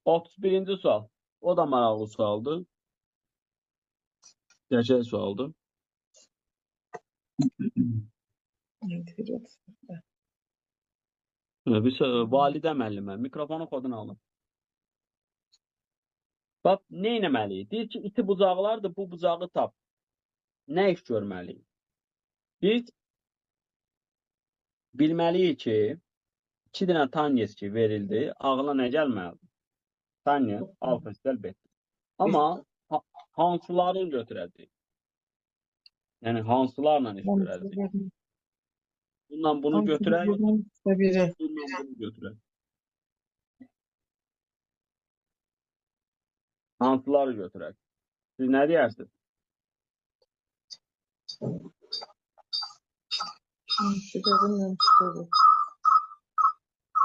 31-ci sual. O da maraqlı sualdır. Gerçək sualdır. Validə müəllimə mikrofonu kodunu alın. Bax, nə etməliyik? Deyir ki, iti bucaqlardır, bu bucağı tap. Nə iş görməliyik? Biz bilməliyik ki, 2 dənə tangents ki verildi, ağla nə gəlməlidir? Tangents alfa üstəl beta. Amma hansıları götürəcəyik? Yəni hansılarla iş görəcəyik? Bundan bunu götürək, bundan bunu götürək. Hansıları götürək? Siz nə deyirsiniz?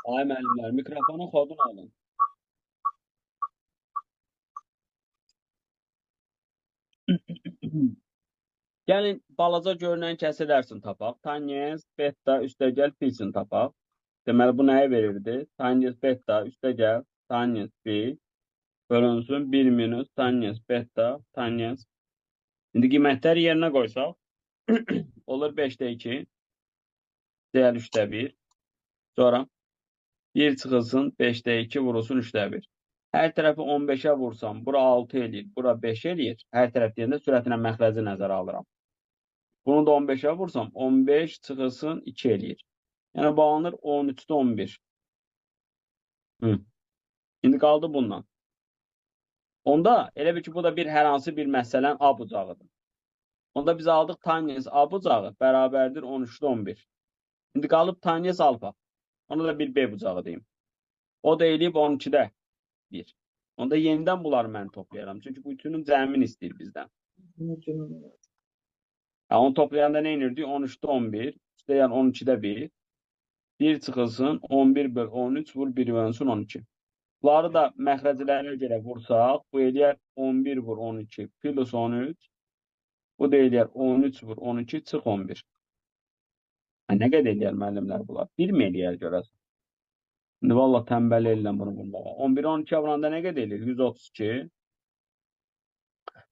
Ay müəllimlər, mikrofonun kodunu alın. Gəlin, balaca görünən kəsir ərsini tapaq. Tangents beta üstəgəl pisini tapaq. Deməli, bu nəyə verirdi? Tangents beta üstəgəl tangents pi bölünsün 1 minus tangents beta tangents. İndi qiymətləri yerinə qoysaq, olur 5'də 2, değer 3'də 1. Sonra 1 çıxılsın 5'də 2 vurulsun 3'də 1. Hər tərəfi 15'ə vursam, bura 6 eləyir, bura 5 eləyir. Hər tərəf deyəndə sürətinə məxrəci nəzərə alıram. Bunu da 15'ə vursam, 15 çıxılsın 2 eləyir. Yəni bağlanır 13'də 11. İndi qaldı bundan. Onda elə bir ki, bu da bir hər hansı bir məsələn A bucağıdır. Onda biz aldıq tangents A bucağı bərabərdir 13'də 11. İndi qalıb tangents alfa. Ona da bir B bucağı deyim. O da eləyib 12'də 1. Onda yenidən bunları mən toplayarım. Çünki bu bütünün cəmini istəyir bizdən. Onu toplayanda nə inirdi? 13'də 11. İstəyən 12'də 1. 1 çıxılsın 11 böl 13 vur 1 bölünsün 12. Bunları da məxrəclərə görə vursaq, bu eləyər 11 vur 12 plus 13. Bu da eləyər 13 vur 12 çıx 11. Nə qədər eləyər müəllimlər bunlar? 1 mi eləyər görəsən? İndi valla tənbəl eləyəm bunu bunlara. 11'i 12'ye vuranda nə qədər eləyir? 132.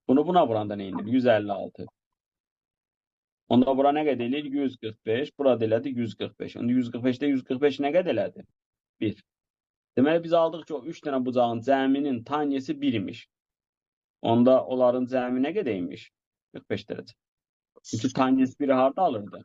Bunu buna vuranda nə eləyir? 156. Onda bura nə qədər eləyir? 145. Burada elədi 145. Onda 145'də 145 nə qədər elədi? 1. Deməli biz aldıq ki, o 3 dənə bucağın cəminin tangesi 1 imiş. Onda onların cəmi nə qədər imiş? 45 dərəcə. Çünki tangens 1'i harda alırdı?